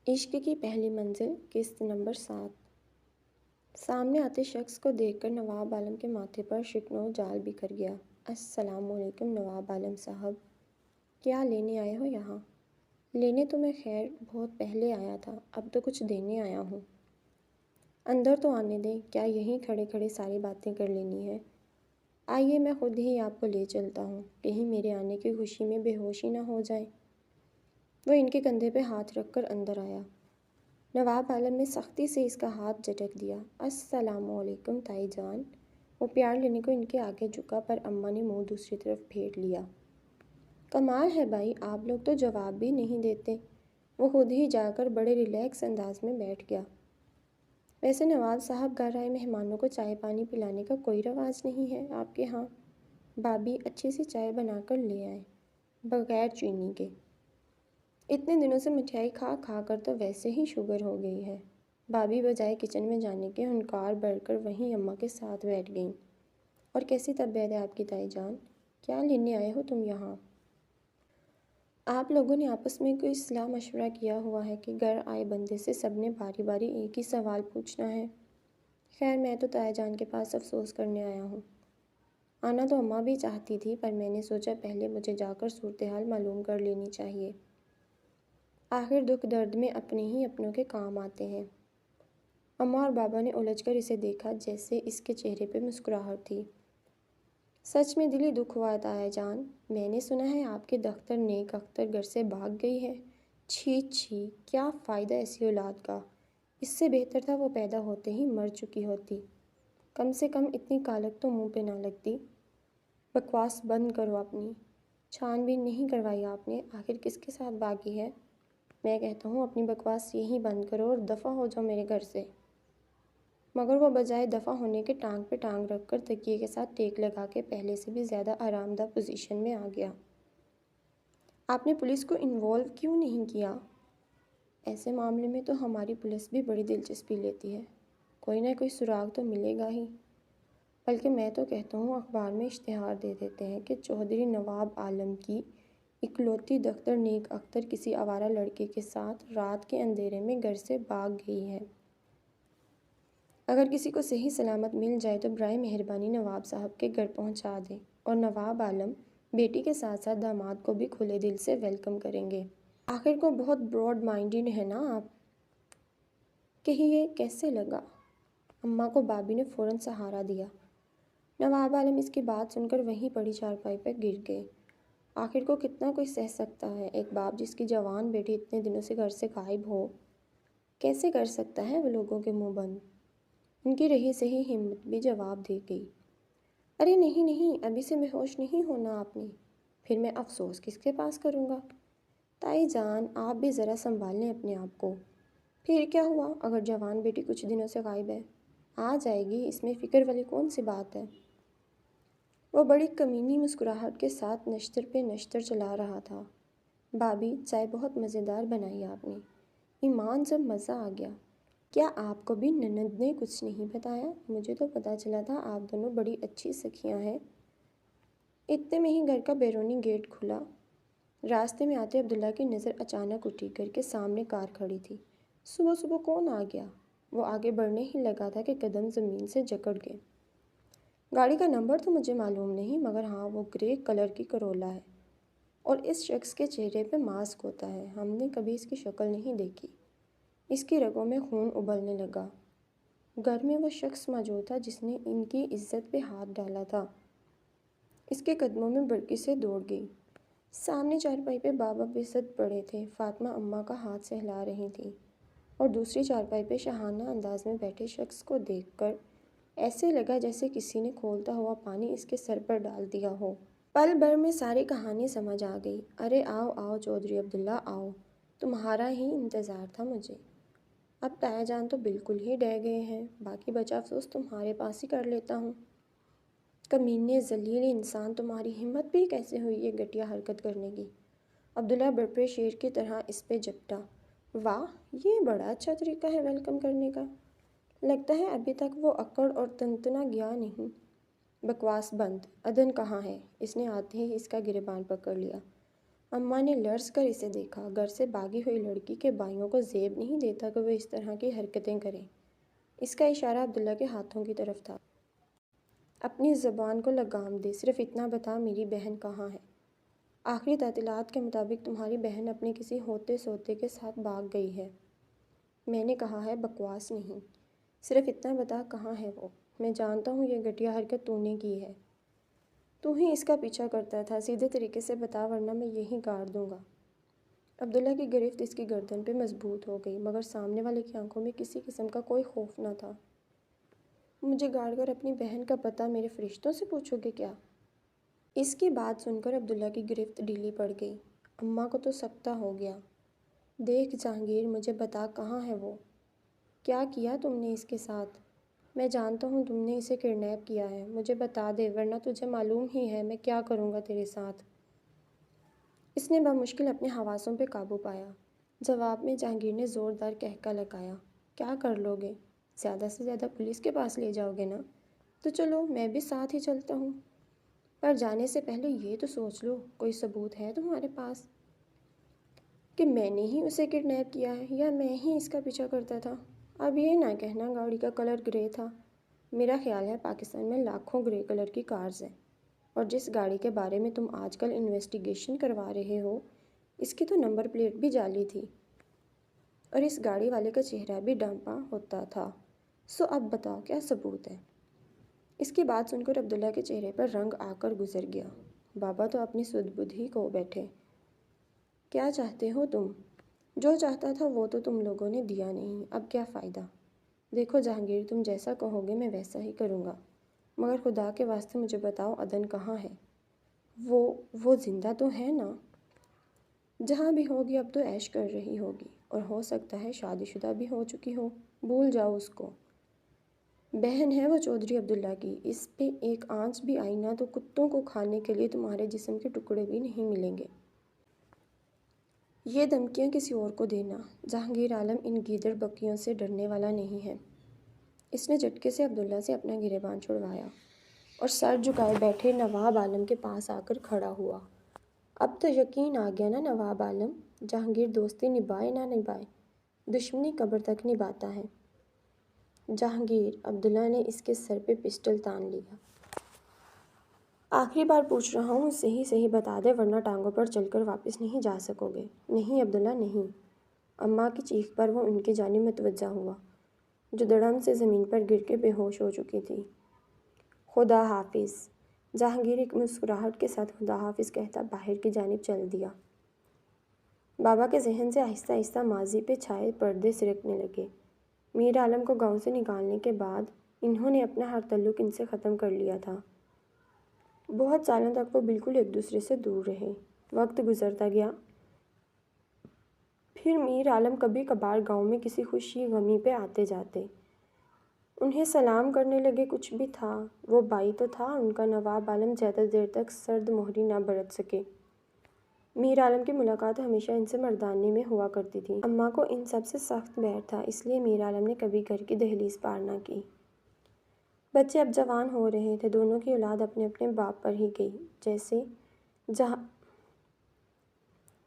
عشق کی پہلی منزل قسط نمبر 7۔ سامنے آتے شخص کو دیکھ کر نواب عالم کے ماتھے پر شکنو جال بکھر گیا۔ السلام علیکم نواب عالم صاحب، کیا لینے آئے ہو یہاں؟ لینے تو میں خیر بہت پہلے آیا تھا، اب تو کچھ دینے آیا ہوں۔ اندر تو آنے دیں، کیا یہیں کھڑے کھڑے ساری باتیں کر لینی ہے؟ آئیے میں خود ہی آپ کو لے چلتا ہوں، کہیں میرے آنے کی خوشی میں بے ہوشی نہ ہو جائے۔ وہ ان کے کندھے پہ ہاتھ رکھ کر اندر آیا۔ نواب عالم نے سختی سے اس کا ہاتھ جھٹک دیا۔ السلام علیکم تائی جان۔ وہ پیار لینے کو ان کے آگے جھکا پر اماں نے منہ دوسری طرف پھیر لیا۔ کمال ہے بھائی، آپ لوگ تو جواب بھی نہیں دیتے۔ وہ خود ہی جا کر بڑے ریلیکس انداز میں بیٹھ گیا۔ ویسے نواب صاحب، گھر آئے مہمانوں کو چائے پانی پلانے کا کوئی رواج نہیں ہے آپ کے ہاں؟ بھابھی اچھی سی چائے بنا کر لے آئے، بغیر چینی کے۔ اتنے دنوں سے مٹھائی کھا کھا کر تو ویسے ہی شوگر ہو گئی ہے۔ بھابھی بجائے کچن میں جانے کے ہنکار بڑھ کر وہیں اماں کے ساتھ بیٹھ گئیں۔ اور کیسی طبیعت ہے آپ کی تائی جان؟ کیا لینے آئے ہو تم یہاں؟ آپ لوگوں نے آپس میں کوئی صلاح مشورہ کیا ہوا ہے کہ گھر آئے بندے سے سب نے باری باری ایک ہی سوال پوچھنا ہے؟ خیر میں تو تائی جان کے پاس افسوس کرنے آیا ہوں۔ آنا تو اماں بھی چاہتی تھی، پر میں نے سوچا پہلے مجھے جا کر صورتحال معلوم کر لینی چاہیے۔ آخر دکھ درد میں اپنے ہی اپنوں کے کام آتے ہیں۔ اماں اور بابا نے الجھ کر اسے دیکھا، جیسے اس کے چہرے پہ مسکراہٹ تھی۔ سچ میں دلی دکھ ہوا تائی جان، میں نے سنا ہے آپ کے دختر نیک اختر گھر سے بھاگ گئی ہے۔ چھی چھی، کیا فائدہ ایسی اولاد کا، اس سے بہتر تھا وہ پیدا ہوتے ہی مر چکی ہوتی، کم سے کم اتنی کالک تو منہ پہ نہ لگتی۔ بکواس بند کرو اپنی، چھان بین نہیں کروائی آپ نے، آخر کس کے ساتھ بھاگی ہے؟ میں کہتا ہوں اپنی بکواس یہیں بند کرو اور دفع ہو جاؤ میرے گھر سے۔ مگر وہ بجائے دفع ہونے کے ٹانگ پہ ٹانگ رکھ کر تکیے کے ساتھ ٹیک لگا کے پہلے سے بھی زیادہ آرام دہ پوزیشن میں آ گیا۔ آپ نے پولیس کو انوالو کیوں نہیں کیا؟ ایسے معاملے میں تو ہماری پولیس بھی بڑی دلچسپی لیتی ہے، کوئی نہ کوئی سراغ تو ملے گا ہی۔ بلکہ میں تو کہتا ہوں اخبار میں اشتہار دے دیتے ہیں کہ چودھری نواب عالم کی اکلوتی دختر نیک اختر کسی آوارہ لڑکے کے ساتھ رات کے اندھیرے میں گھر سے بھاگ گئی ہے۔ اگر کسی کو صحیح سلامت مل جائے تو برائے مہربانی نواب صاحب کے گھر پہنچا دیں، اور نواب عالم بیٹی کے ساتھ ساتھ داماد کو بھی کھلے دل سے ویلکم کریں گے۔ آخر کو بہت براڈ مائنڈڈ ہے نا آپ۔ کہیے کیسے لگا؟ اماں کو بابی نے فوراً سہارا دیا۔ نواب عالم اس کی بات سن کر وہیں پڑی چارپائی پر گر گئے۔ آخر کو کتنا کوئی سہ سکتا ہے، ایک باپ جس کی جوان بیٹی اتنے دنوں سے گھر سے غائب ہو، کیسے کر سکتا ہے وہ لوگوں کے منہ بند؟ ان کی رہی سہی ہمت بھی جواب دے گئی۔ ارے نہیں نہیں، ابھی سے بے ہوش نہیں ہونا آپ نے، پھر میں افسوس کس کے پاس کروں گا؟ تائی جان آپ بھی ذرا سنبھال لیں اپنے آپ کو۔ پھر کیا ہوا اگر جوان بیٹی کچھ دنوں سے غائب ہے؟ آ جائے گی، اس میں فکر والی کون سی بات ہے؟ وہ بڑی کمینی مسکراہٹ کے ساتھ نشتر پہ نشتر چلا رہا تھا۔ بھابھی چائے بہت مزیدار بنائی آپ نے، ایمان سے مزہ آ گیا۔ کیا آپ کو بھی نند نے کچھ نہیں بتایا؟ مجھے تو پتہ چلا تھا آپ دونوں بڑی اچھی سکھیاں ہیں۔ اتنے میں ہی گھر کا بیرونی گیٹ کھلا۔ راستے میں آتے عبداللہ کی نظر اچانک اٹھی، گھر کے سامنے کار کھڑی تھی۔ صبح صبح کون آ گیا؟ وہ آگے بڑھنے ہی لگا تھا کہ قدم زمین سے جکڑ گئے۔ گاڑی کا نمبر تو مجھے معلوم نہیں، مگر ہاں وہ گرے کلر کی کرولا ہے، اور اس شخص کے چہرے پہ ماسک ہوتا ہے، ہم نے کبھی اس کی شکل نہیں دیکھی۔ اس کی رگوں میں خون ابلنے لگا۔ گھر میں وہ شخص موجود تھا جس نے ان کی عزت پہ ہاتھ ڈالا تھا۔ اس کے قدموں میں برقی سے دوڑ گئی۔ سامنے چارپائی پہ بابا بست پڑے تھے، فاطمہ اماں کا ہاتھ سہلا رہی تھیں، اور دوسری چارپائی پہ شاہانہ انداز میں بیٹھے شخص کو دیکھ کر ایسے لگا جیسے کسی نے کھولتا ہوا پانی اس کے سر پر ڈال دیا ہو۔ پل بھر میں ساری کہانی سمجھ آ گئی۔ ارے آؤ آؤ چودھری عبداللہ آؤ، تمہارا ہی انتظار تھا مجھے۔ اب تایا جان تو بالکل ہی ڈہ گئے ہیں، باقی بچا افسوس تمہارے پاس ہی کر لیتا ہوں۔ کمینے ذلیل انسان، تمہاری ہمت بھی کیسے ہوئی یہ گھٹیا حرکت کرنے کی؟ عبداللہ بڑپڑے شیر کی طرح اس پہ جھپٹا۔ واہ، یہ بڑا اچھا طریقہ ہے ویلکم کرنے کا، لگتا ہے ابھی تک وہ اکڑ اور تنتنا گیا نہیں۔ بکواس بند، ادن کہاں ہے؟ اس نے آتے ہی اس کا گریبان پکڑ لیا۔ اماں نے لرز کر اسے دیکھا۔ گھر سے بھاگی ہوئی لڑکی کے بھائیوں کو زیب نہیں دیتا کہ وہ اس طرح کی حرکتیں کریں۔ اس کا اشارہ عبداللہ کے ہاتھوں کی طرف تھا۔ اپنی زبان کو لگام دے، صرف اتنا بتا میری بہن کہاں ہے؟ آخری تعطیلات کے مطابق تمہاری بہن اپنے کسی ہوتے سوتے کے ساتھ بھاگ گئی ہے۔ میں نے کہا ہے بکواس نہیں، صرف اتنا بتا کہاں ہے وہ؟ میں جانتا ہوں یہ گھٹیا حرکت تو نے کی ہے، تو ہی اس کا پیچھا کرتا تھا، سیدھے طریقے سے بتا ورنہ میں یہی گاڑ دوں گا۔ عبداللہ کی گرفت اس کی گردن پہ مضبوط ہو گئی، مگر سامنے والے کی آنکھوں میں کسی قسم کا کوئی خوف نہ تھا۔ مجھے گاڑ کر اپنی بہن کا پتہ میرے فرشتوں سے پوچھو گے کیا؟ اس کی بات سن کر عبداللہ کی گرفت ڈھیلی پڑ گئی۔ اماں کو تو سکتہ ہو گیا۔ دیکھ جہانگیر، مجھے بتا کہاں ہے وہ؟ کیا کیا تم نے اس کے ساتھ؟ میں جانتا ہوں تم نے اسے کڈنیپ کیا ہے، مجھے بتا دے ورنہ تجھے معلوم ہی ہے میں کیا کروں گا تیرے ساتھ۔ اس نے بمشکل اپنے حواسوں پہ قابو پایا۔ جواب میں جہانگیر نے زوردار قہقہ لگایا۔ کیا کر لو گے؟ زیادہ سے زیادہ پولیس کے پاس لے جاؤ گے نا؟ تو چلو میں بھی ساتھ ہی چلتا ہوں، پر جانے سے پہلے یہ تو سوچ لو کوئی ثبوت ہے تمہارے پاس کہ میں نے ہی اسے کڈنیپ کیا ہے یا میں ہی اس کا پیچھا کرتا تھا؟ اب یہ نہ کہنا گاڑی کا کلر گرے تھا۔ میرا خیال ہے پاکستان میں لاکھوں گرے کلر کی کارز ہیں، اور جس گاڑی کے بارے میں تم آج کل انویسٹیگیشن کروا رہے ہو اس کی تو نمبر پلیٹ بھی جعلی تھی، اور اس گاڑی والے کا چہرہ بھی ڈانپا ہوتا تھا۔ سو اب بتاؤ کیا ثبوت ہے؟ اس کی بات سن کر عبداللہ کے چہرے پر رنگ آ کر گزر گیا۔ بابا تو اپنی سدھ بدھ ہی کو بیٹھے۔ کیا چاہتے ہو تم؟ جو چاہتا تھا وہ تو تم لوگوں نے دیا نہیں، اب کیا فائدہ؟ دیکھو جہانگیر، تم جیسا کہو گے میں ویسا ہی کروں گا، مگر خدا کے واسطے مجھے بتاؤ عدن کہاں ہے؟ وہ زندہ تو ہے نا؟ جہاں بھی ہوگی اب تو عیش کر رہی ہوگی، اور ہو سکتا ہے شادی شدہ بھی ہو چکی ہو، بھول جاؤ اس کو۔ بہن ہے وہ چودھری عبداللہ کی، اس پہ ایک آنچ بھی آئی نا تو کتوں کو کھانے کے لیے تمہارے جسم کے ٹکڑے بھی نہیں ملیں گے۔ یہ دھمکیاں کسی اور کو دینا۔ جہانگیر عالم ان گیدڑ بکیوں سے ڈرنے والا نہیں ہے۔ اس نے جھٹکے سے عبداللہ سے اپنا گریبان چھڑوایا اور سر جھکائے بیٹھے نواب عالم کے پاس آ کر کھڑا ہوا۔ اب تو یقین آ گیا نا نواب عالم، جہانگیر دوستی نبھائے نہ نبھائے، دشمنی قبر تک نبھاتا ہے۔ جہانگیر، عبداللہ نے اس کے سر پہ پسٹل تان لیا۔ آخری بار پوچھ رہا ہوں، صحیح صحیح بتا دے ورنہ ٹانگوں پر چل کر واپس نہیں جا سکو گے۔ نہیں عبداللہ نہیں۔ اماں کی چیخ پر وہ ان کی جانب متوجہ ہوا، جو دڑم سے زمین پر گر کے بے ہوش ہو چکی تھی۔ خدا حافظ۔ جہانگیر ایک مسکراہٹ کے ساتھ خدا حافظ کہتا باہر کی جانب چل دیا۔ بابا کے ذہن سے آہستہ آہستہ ماضی پہ چھائے پردے سرکنے لگے۔ میر عالم کو گاؤں سے نکالنے کے بعد انہوں نے اپنا ہر تعلق ان سے ختم کر لیا تھا۔ بہت سالوں تک وہ بالکل ایک دوسرے سے دور رہے۔ وقت گزرتا گیا، پھر میر عالم کبھی کبھار گاؤں میں کسی خوشی غمی پہ آتے جاتے، انہیں سلام کرنے لگے۔ کچھ بھی تھا، وہ بھائی تو تھا ان کا۔ نواب عالم زیادہ دیر تک سرد مہری نہ برت سکے۔ میر عالم کی ملاقات ہمیشہ ان سے مردانے میں ہوا کرتی تھی۔ اماں کو ان سب سے سخت بیر تھا، اس لیے میر عالم نے کبھی گھر کی دہلیز پار نہ کی۔ بچے اب جوان ہو رہے تھے، دونوں کی اولاد اپنے اپنے باپ پر ہی گئی۔ جیسے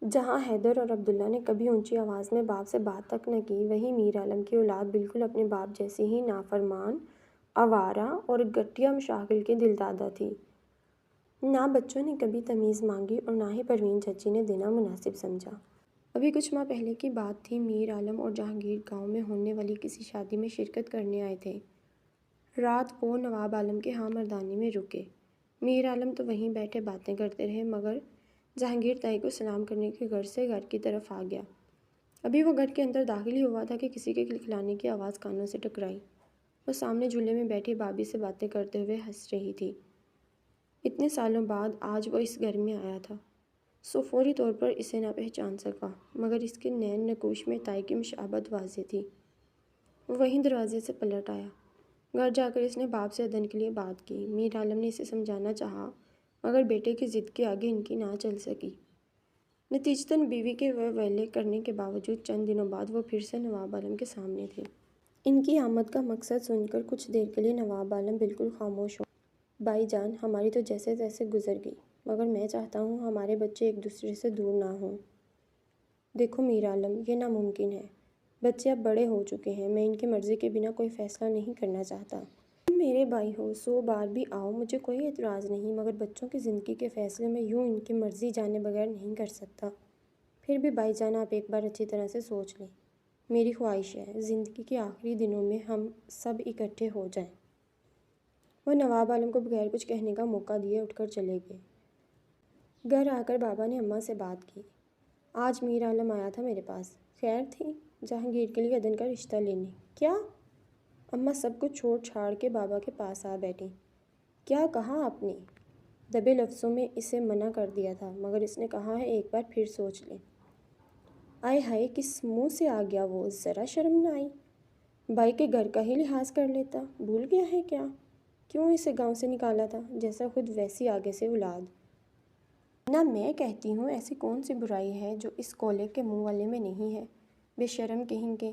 جہاں حیدر اور عبداللہ نے کبھی اونچی آواز میں باپ سے بات تک نہ کی، وہیں میر عالم کی اولاد بالکل اپنے باپ جیسی ہی نافرمان، آوارہ اور گھٹیا مشاغل کی دلدادہ تھی۔ نہ بچوں نے کبھی تمیز مانگی اور نہ ہی پروین چچی نے دینا مناسب سمجھا۔ ابھی کچھ ماہ پہلے کی بات تھی، میر عالم اور جہانگیر گاؤں میں ہونے والی کسی شادی میں شرکت کرنے آئے تھے۔ رات کو نواب عالم کے ہاں مردانے میں رکے۔ میر عالم تو وہیں بیٹھے باتیں کرتے رہے، مگر جہانگیر تائی کو سلام کرنے کے غرض سے گھر کی طرف آ گیا۔ ابھی وہ گھر کے اندر داخل ہی ہوا تھا کہ کسی کے کھلکھلانے کی آواز کانوں سے ٹکرائی۔ وہ سامنے جھولے میں بیٹھی بھابھی سے باتیں کرتے ہوئے ہنس رہی تھی۔ اتنے سالوں بعد آج وہ اس گھر میں آیا تھا، سو فوری طور پر اسے نہ پہچان سکا، مگر اس کے نین نقوش میں تائی کی مشابہت واضح تھی۔ وہ وہیں دروازے سے پلٹ آیا۔ گھر جا کر اس نے باپ سے عدن کے لیے بات کی۔ میر عالم نے اسے سمجھانا چاہا، مگر بیٹے کی ضد کے آگے ان کی نہ چل سکی۔ نتیجتاً بیوی کے ویلے کرنے کے باوجود چند دنوں بعد وہ پھر سے نواب عالم کے سامنے تھے۔ ان کی آمد کا مقصد سن کر کچھ دیر کے لیے نواب عالم بالکل خاموش ہو۔ بھائی جان، ہماری تو جیسے تیسے گزر گئی۔ مگر میں چاہتا ہوں ہمارے بچے ایک دوسرے سے دور نہ ہوں۔ دیکھو میر عالم، یہ ناممکن ہے۔ بچے اب بڑے ہو چکے ہیں، میں ان کی مرضی کے بنا کوئی فیصلہ نہیں کرنا چاہتا۔ تم میرے بھائی ہو، 100 بار بھی آؤ، مجھے کوئی اعتراض نہیں، مگر بچوں کی زندگی کے فیصلے میں یوں ان کی مرضی جانے بغیر نہیں کر سکتا۔ پھر بھی بھائی جان، آپ ایک بار اچھی طرح سے سوچ لیں۔ میری خواہش ہے زندگی کے آخری دنوں میں ہم سب اکٹھے ہو جائیں۔ وہ نواب عالم کو بغیر کچھ کہنے کا موقع دیے اٹھ کر چلے گئے۔ گھر آ کر بابا نے اماں سے بات کی۔ آج میر عالم آیا تھا میرے پاس۔ خیر تھی؟ جہانگیر کے لیے عدن کا رشتہ لینے۔ کیا؟ اماں سب کچھ چھوڑ چھاڑ کے بابا کے پاس آ بیٹھیں۔ کیا کہا آپ نے؟ دبے لفظوں میں اسے منع کر دیا تھا، مگر اس نے کہا ہے ایک بار پھر سوچ لیں۔ آئے ہائے، کس منہ سے آ گیا وہ؟ ذرا شرم نہ آئی؟ بھائی کے گھر کا ہی لحاظ کر لیتا، بھول گیا ہے کیا؟ کیوں اسے گاؤں سے نکالا تھا؟ جیسا خود ویسی آگے سے اولاد۔ نہ میں کہتی ہوں ایسی کون سی برائی ہے جو اس کولے کے منہ والے میں نہیں ہے؟ بے شرم کہیں کے،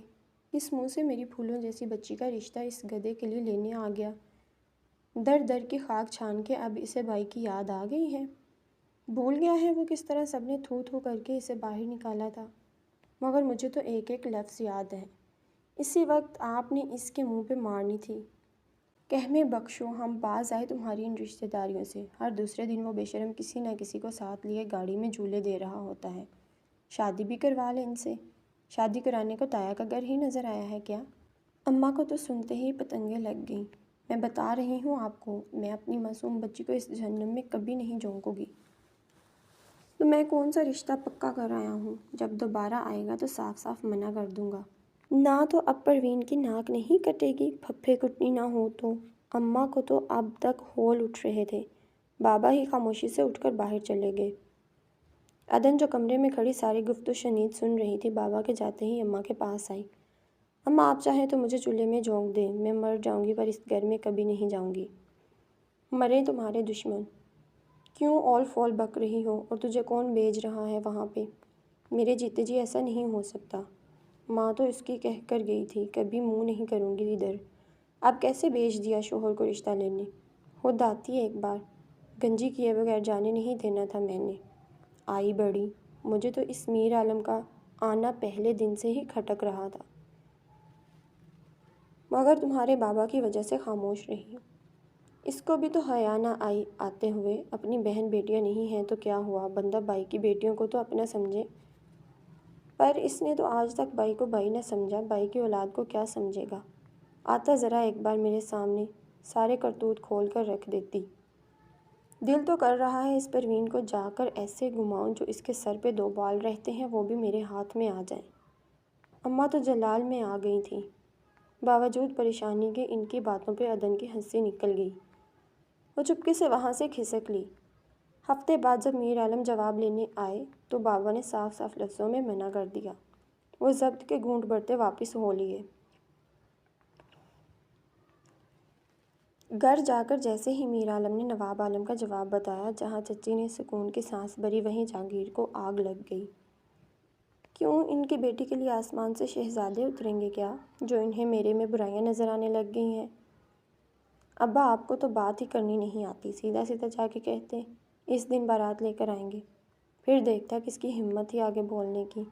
کس منہ سے میری پھولوں جیسی بچی کا رشتہ اس گدھے کے لیے لینے آ گیا؟ در در کی خاک چھان کے اب اسے بھائی کی یاد آ گئی ہے؟ بھول گیا ہے وہ کس طرح سب نے تھو تھو کر کے اسے باہر نکالا تھا؟ مگر مجھے تو ایک ایک لفظ یاد ہے۔ اسی وقت آپ نے اس کے منہ پہ مارنی تھی۔ کہ ہمیں بخشو، ہم باز آئے تمہاری ان رشتہ داریوں سے۔ ہر دوسرے دن وہ بے شرم کسی نہ کسی کو ساتھ لیے گاڑی میں جھولے دے رہا ہوتا ہے۔ شادی بھی کروا لے ان سے۔ شادی کرانے کو تایا کا گھر ہی نظر آیا ہے کیا؟ اماں کو تو سنتے ہی پتنگیں لگ گئیں۔ میں بتا رہی ہوں آپ کو، میں اپنی معصوم بچی کو اس جہنم میں کبھی نہیں جھونکوں گی۔ تو میں کون سا رشتہ پکا کر آیا ہوں؟ جب دوبارہ آئے گا تو صاف صاف منع کر دوں گا۔ نہ تو اب پروین کی ناک نہیں کٹے گی، پھپھے کٹنی نہ ہو تو۔ اماں کو تو اب تک ہول اٹھ رہے تھے۔ بابا ہی خاموشی سے اٹھ کر باہر چلے گئے۔ عدن جو کمرے میں کھڑی ساری گفت و شنید سن رہی تھی، بابا کے جاتے ہی اماں کے پاس آئی۔ اماں آپ چاہیں تو مجھے چولہے میں جھونک دیں، میں مر جاؤں گی پر اس گھر میں کبھی نہیں جاؤں گی۔ مرے تمہارے دشمن۔ کیوں اول فول بک رہی ہو؟ اور تجھے کون بھیج رہا ہے وہاں پہ؟ میرے جیتے جی ایسا نہیں ہو سکتا۔ ماں تو اس کی کہہ کر گئی تھی کبھی منہ نہیں کروں گی ادھر۔ اب کیسے بھیج دیا شوہر کو رشتہ لینے؟ خود آتی ایک بار، گنجی کیے بغیر جانے نہیں دینا تھا میں نے۔ آئی بڑی، مجھے تو اس میر عالم کا آنا پہلے دن سے ہی کھٹک رہا تھا، مگر تمہارے بابا کی وجہ سے خاموش رہی۔ اس کو بھی تو حیا نہ آئی آتے ہوئے۔ اپنی بہن بیٹیاں نہیں ہیں تو کیا ہوا، بندہ بھائی کی بیٹیوں کو تو اپنا سمجھے۔ پر اس نے تو آج تک بھائی کو بھائی نہ سمجھا، بھائی کی اولاد کو کیا سمجھے گا؟ آتا ذرا ایک بار میرے سامنے، سارے کرتوت کھول کر رکھ دیتی۔ دل تو کر رہا ہے اس پروین کو جا کر ایسے گھماؤں جو اس کے سر پہ 2 بال رہتے ہیں وہ بھی میرے ہاتھ میں آ جائیں۔ اماں تو جلال میں آ گئی تھیں۔ باوجود پریشانی کے ان کی باتوں پہ عدن کی ہنسی نکل گئی۔ وہ چپکے سے وہاں سے کھسک لی۔ ہفتے بعد جب میر عالم جواب لینے آئے تو بابا نے صاف صاف لفظوں میں منع کر دیا۔ وہ ضبط کے گھونٹ بھرتے واپس ہو لیے۔ گھر جا کر جیسے ہی میر عالم نے نواب عالم کا جواب بتایا، جہاں چچی نے سکون کی سانس بھری وہیں جہانگیر کو آگ لگ گئی۔ کیوں ان کی بیٹی کے لیے آسمان سے شہزادے اتریں گے کیا، جو انہیں میرے میں برائیاں نظر آنے لگ گئی ہیں؟ ابا آپ کو تو بات ہی کرنی نہیں آتی، سیدھا سیدھا جا کے کہتے اس دن بارات لے کر آئیں گے، پھر دیکھتا کس کی ہمت ہی آگے بولنے کی۔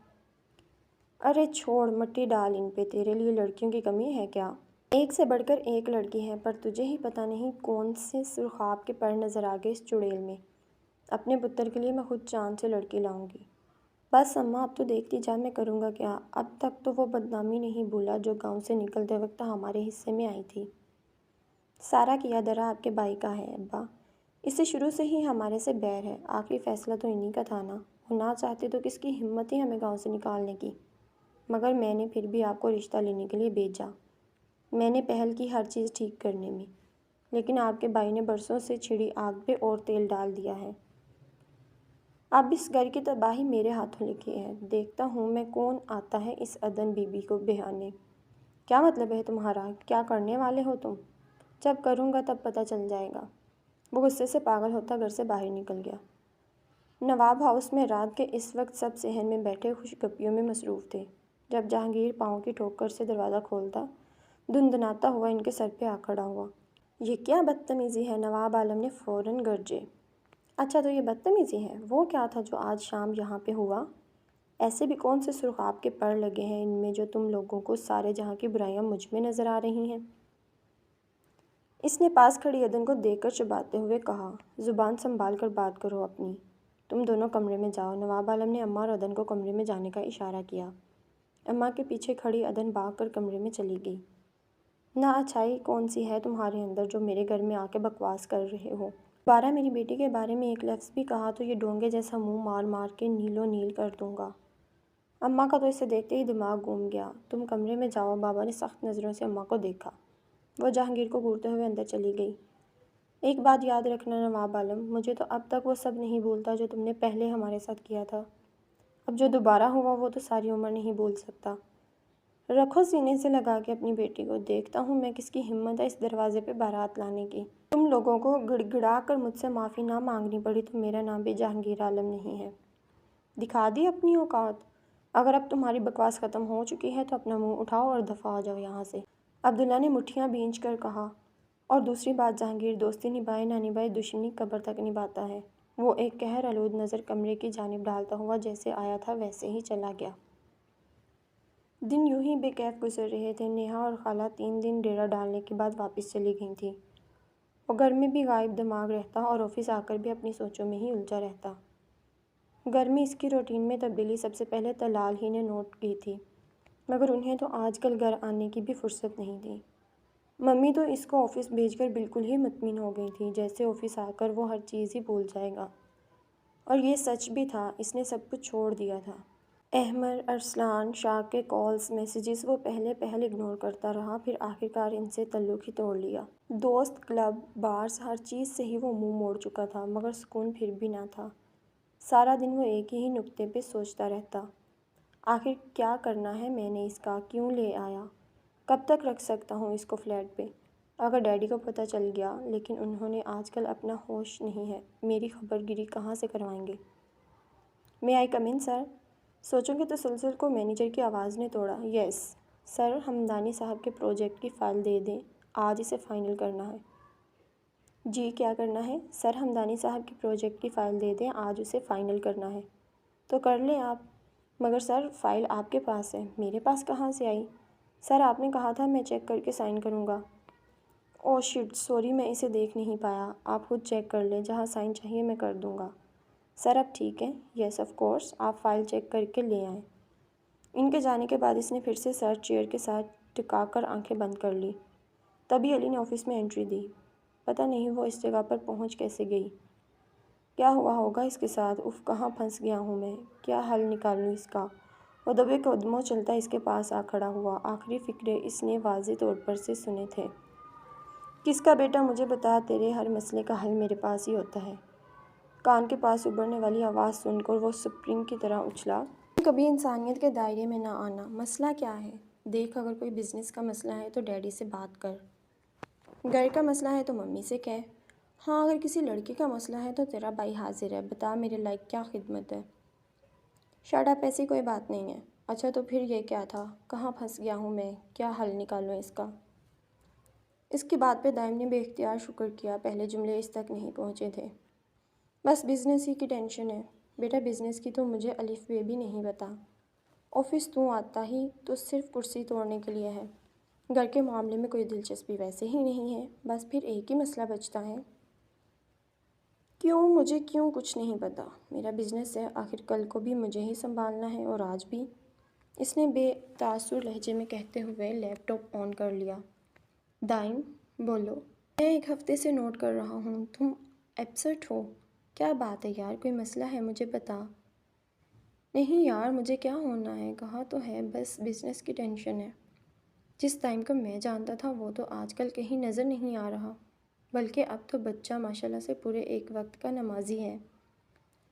ارے چھوڑ، مٹی ڈال ان پہ، تیرے لیے لڑکیوں کی کمی ہے کیا؟ ایک سے بڑھ کر ایک لڑکی ہے، پر تجھے ہی پتہ نہیں کون سے سرخاب کے پر نظر آ گئے اس چڑیل میں۔ اپنے پتر کے لیے میں خود چاند سے لڑکی لاؤں گی۔ بس اماں اب تو دیکھتی جا، میں کروں گا کیا؟ اب تک تو وہ بدنامی نہیں بھولا جو گاؤں سے نکلتے وقت ہمارے حصے میں آئی تھی۔ سارا کیا درا آپ کے بھائی کا ہے ابا، اسے شروع سے ہی ہمارے سے بیر ہے، آخری فیصلہ تو انہی کا تھا نا، وہ نہ چاہتے تو کس کی ہمت ہی ہمیں گاؤں سے نکالنے کی؟ مگر میں نے پھر بھی آپ کو رشتہ لینے کے لیے بھیجا، میں نے پہل کی ہر چیز ٹھیک کرنے میں، لیکن آپ کے بھائی نے برسوں سے چھڑی آگ پہ اور تیل ڈال دیا ہے۔ اب اس گھر کی تباہی میرے ہاتھوں لکھی ہے، دیکھتا ہوں میں کون آتا ہے اس عدن بی بی کو بہانے۔ کیا مطلب ہے تمہارا؟ کیا کرنے والے ہو تم؟ جب کروں گا تب پتہ چل جائے گا۔ وہ غصے سے پاگل ہوتا گھر سے باہر نکل گیا۔ نواب ہاؤس میں رات کے اس وقت سب صحن میں بیٹھے خوش گپیوں میں مصروف تھے۔ جب جہانگیر پاؤں کی ٹھوکر سے دروازہ کھولتا، دندناتا ہوا ان کے سر پہ آ کھڑا ہوا۔ یہ کیا بدتمیزی ہے؟ نواب عالم نے فوراً گرجے۔ اچھا تو یہ بدتمیزی ہے؟ وہ کیا تھا جو آج شام یہاں پہ ہوا؟ ایسے بھی کون سے سرخ آپ کے پر لگے ہیں ان میں جو تم لوگوں کو سارے جہاں کی برائیاں مجھ میں نظر آ رہی ہیں؟ اس نے پاس کھڑی عدن کو دیکھ کر چباتے ہوئے کہا، زبان سنبھال کر بات کرو اپنی۔ تم دونوں کمرے میں جاؤ۔ نواب عالم نے اماں اور عدن کو کمرے میں جانے کا اشارہ کیا۔ اماں کے پیچھے کھڑی عدن بھاگ کر کمرے میں چلی گئی۔ نا اچھائی کون سی ہے تمہارے اندر جو میرے گھر میں آ کے بکواس کر رہے ہو؟ دوبارہ میری بیٹی کے بارے میں ایک لفظ بھی کہا تو یہ ڈونگے جیسا منہ مار مار کے نیلو نیل کر دوں گا۔ اماں کا تو اسے دیکھتے ہی دماغ گھوم گیا۔ تم کمرے میں جاؤ۔ بابا نے سخت نظروں سے اماں کو دیکھا۔ وہ جہانگیر کو گھورتے ہوئے اندر چلی گئی۔ ایک بات یاد رکھنا نواب عالم، مجھے تو اب تک وہ سب نہیں بھولتا جو تم نے پہلے ہمارے ساتھ کیا تھا۔ اب جو دوبارہ ہوا وہ تو ساری عمر نہیں بھول سکتا۔ رکھو سینے سے لگا کے اپنی بیٹی کو، دیکھتا ہوں میں کس کی ہمت ہے اس دروازے پہ بارات لانے کی۔ تم لوگوں کو گڑ گڑا کر مجھ سے معافی نہ مانگنی پڑی تو میرا نام بھی جہانگیر عالم نہیں ہے۔ دکھا دی اپنی اوقات۔ اگر اب تمہاری بکواس ختم ہو چکی ہے تو اپنا منہ اٹھاؤ اور دفعہ ہو جاؤ یہاں سے۔ عبداللہ نے مٹھیاں بھینچ کر کہا۔ اور دوسری بات جہانگیر، دوستی نبھائے نہ نبھائے دشمنی قبر تک نبھاتا ہے۔ وہ ایک قہر آلود نظر کمرے کی جانب ڈالتا ہوا جیسے آیا تھا ویسے ہی چلا گیا۔ دن یوں ہی بے کیف گزر رہے تھے۔ نیہا اور خالہ 3 دن ڈیرا ڈالنے کے بعد واپس چلی گئی تھیں۔ وہ گھر میں بھی غائب دماغ رہتا اور آفس آ کر بھی اپنی سوچوں میں ہی الجھا رہتا۔ گھر میں اس کی روٹین میں تبدیلی سب سے پہلے طلال ہی نے نوٹ کی تھی، مگر انہیں تو آج کل گھر آنے کی بھی فرصت نہیں تھی۔ ممی تو اس کو آفس بھیج کر بالکل ہی مطمئن ہو گئی تھی، جیسے آفس آ کر وہ ہر چیز ہی بھول جائے گا۔ اور یہ سچ بھی تھا، اس نے سب کچھ چھوڑ دیا تھا۔ احمد، ارسلان، شاہ کے کالز، میسیجز وہ پہلے اگنور کرتا رہا، پھر آخرکار ان سے تعلق ہی توڑ لیا۔ دوست، کلب، بارز، ہر چیز سے ہی وہ منہ موڑ چکا تھا، مگر سکون پھر بھی نہ تھا۔ سارا دن وہ ایک ہی نکتے پہ سوچتا رہتا، آخر کیا کرنا ہے میں نے اس کا، کیوں لے آیا، کب تک رکھ سکتا ہوں اس کو فلیٹ پہ، اگر ڈیڈی کو پتہ چل گیا۔ لیکن انہوں نے آج کل اپنا ہوش نہیں ہے، میری خبر گیری کہاں سے کروائیں گے؟ میں آئی کم ان سر؟ سوچوں کے تسلسل کو مینیجر کی آواز نے توڑا۔ یس سر، ہمدانی صاحب کے پروجیکٹ کی فائل دے دیں، آج اسے فائنل کرنا ہے۔ جی کیا کرنا ہے؟ سر ہمدانی صاحب کے پروجیکٹ کی فائل دے دیں، آج اسے فائنل کرنا ہے۔ تو کر لیں آپ، مگر سر فائل آپ کے پاس ہے، میرے پاس کہاں سے آئی؟ سر آپ نے کہا تھا میں چیک کر کے سائن کروں گا۔ اوہ شٹ، سوری میں اسے دیکھ نہیں پایا، آپ خود چیک کر لیں، جہاں سائن چاہیے میں کر دوں گا۔ سر اب ٹھیک ہے؟ یس آف کورس، آپ فائل چیک کر کے لے آئیں۔ ان کے جانے کے بعد اس نے پھر سے سر چیئر کے ساتھ ٹکا کر آنکھیں بند کر لی۔ تبھی علی نے آفس میں انٹری دی۔ پتہ نہیں وہ اس جگہ پر پہنچ کیسے گئی، کیا ہوا ہوگا اس کے ساتھ، اف کہاں پھنس گیا ہوں میں، کیا حل نکالوں اس کا۔ وہ دبے قدموں چلتا اس کے پاس آ کھڑا ہوا۔ آخری فقرے اس نے واضح طور پر سے سنے تھے۔ کس کا بیٹا مجھے بتا، تیرے ہر مسئلے کا حل میرے پاس ہی ہوتا ہے۔ کان کے پاس ابھرنے والی آواز سن کر وہ سپرنگ کی طرح اچھلا۔ کبھی انسانیت کے دائرے میں نہ آنا۔ مسئلہ کیا ہے؟ دیکھ اگر کوئی بزنس کا مسئلہ ہے تو ڈیڈی سے بات کر، گھر کا مسئلہ ہے تو ممی سے کہہ، ہاں اگر کسی لڑکی کا مسئلہ ہے تو تیرا بھائی حاضر ہے، بتا میرے لائق کیا خدمت ہے۔ شٹ اپ، ایسی کوئی بات نہیں ہے۔ اچھا تو پھر یہ کیا تھا، کہاں پھنس گیا ہوں میں، کیا حل نکالوں اس کا؟ اس کی بات پہ دائم نے بے اختیار شکر کیا، پہلے جملے اس تک نہیں پہنچے تھے۔ بس بزنس ہی کی ٹینشن ہے بیٹا، بزنس کی تو مجھے الف بے بھی نہیں پتا۔ آفس تو آتا ہی تو صرف کرسی توڑنے کے لیے ہے، گھر کے معاملے میں کوئی دلچسپی ویسے ہی نہیں ہے، بس پھر ایک ہی مسئلہ بچتا ہے۔ کیوں مجھے کیوں کچھ نہیں پتا، میرا بزنس ہے، آخر کل کو بھی مجھے ہی سنبھالنا ہے اور آج بھی۔ اس نے بے تاثر لہجے میں کہتے ہوئے لیپ ٹاپ آن کر لیا۔ دائم بولو، میں ایک ہفتے سے نوٹ کر رہا ہوں، تم اپسٹ ہو، کیا بات ہے یار، کوئی مسئلہ ہے مجھے بتا۔ نہیں یار مجھے کیا ہونا ہے، کہا تو ہے، بس بزنس کی ٹینشن ہے۔ جس ٹائم کو میں جانتا تھا وہ تو آج کل کہیں نظر نہیں آ رہا، بلکہ اب تو بچہ ماشاءاللہ سے پورے ایک وقت کا نمازی ہے،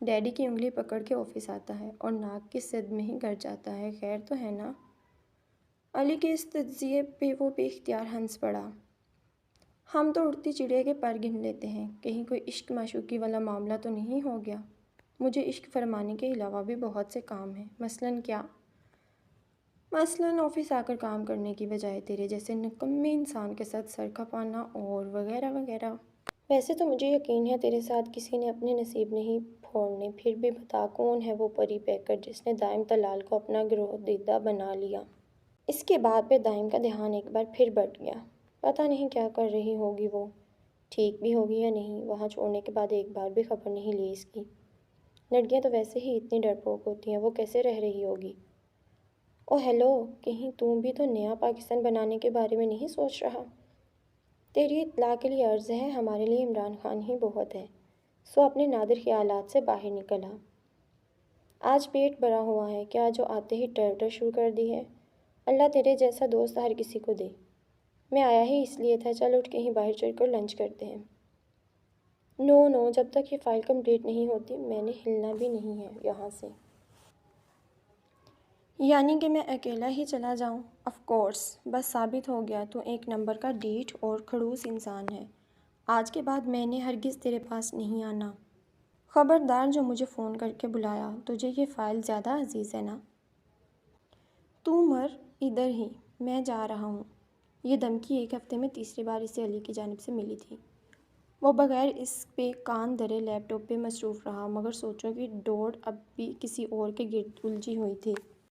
ڈیڈی کی انگلی پکڑ کے آفس آتا ہے اور ناک کی سد میں ہی گھر جاتا ہے، خیر تو ہے نا؟ علی کے اس تجزیے پہ وہ بے اختیار ہنس پڑا۔ ہم تو اڑتی چڑیا کے پر گن لیتے ہیں، کہیں کوئی عشق معشوقی والا معاملہ تو نہیں ہو گیا؟ مجھے عشق فرمانے کے علاوہ بھی بہت سے کام ہیں۔ مثلاً کیا؟ مثلاً آفس آ کر کام کرنے کی بجائے تیرے جیسے نکمے انسان کے ساتھ سر کھپانا اور وغیرہ وغیرہ۔ ویسے تو مجھے یقین ہے تیرے ساتھ کسی نے اپنے نصیب نہیں پھوڑنے، پھر بھی بتا کون ہے وہ پری پیکر جس نے دائم طلال کو اپنا گروہدیدہ بنا لیا۔ اس کے بعد پہ دائم کا دھیان ایک بار پھر بٹ گیا۔ پتہ نہیں کیا کر رہی ہوگی وہ، ٹھیک بھی ہوگی یا نہیں، وہاں چھوڑنے کے بعد ایک بار بھی خبر نہیں لی اس کی۔ لڑکیاں تو ویسے ہی اتنی ڈرپوک ہوتی ہیں، وہ کیسے رہ رہی ہوگی۔ او ہیلو، کہیں تم بھی تو نیا پاکستان بنانے کے بارے میں نہیں سوچ رہا؟ تیری اطلاع کے لیے عرض ہے، ہمارے لیے عمران خان ہی بہت ہے، سو اپنے نادر خیالات سے باہر نکل آ۔ آج پیٹ بھرا ہوا ہے کیا جو آتے ہی ٹر شروع کر دی ہے؟ اللہ تیرے جیسا دوست ہر کسی کو دے۔ میں آیا ہی اس لیے تھا، چل اٹھ کہیں باہر چل کر لنچ کرتے ہیں۔ نو، جب تک یہ فائل کمپلیٹ نہیں ہوتی میں نے ہلنا بھی نہیں ہے یہاں سے۔ یعنی کہ میں اکیلا ہی چلا جاؤں؟ آف کورس، بس ثابت ہو گیا تو ایک نمبر کا ڈھیٹ اور کھڑوس انسان ہے۔ آج کے بعد میں نے ہرگز تیرے پاس نہیں آنا۔ خبردار جو مجھے فون کر کے بلایا، تجھے یہ فائل زیادہ عزیز ہے نا؟ تو مر ادھر ہی، میں جا رہا ہوں۔ یہ دھمکی ایک ہفتے میں تیسری بار اسے علی کی جانب سے ملی تھی۔ وہ بغیر اس پہ کان دھرے لیپ ٹاپ پہ مصروف رہا، مگر سوچوں کی ڈور اب بھی کسی اور کے گرد الجھی ہوئی تھی۔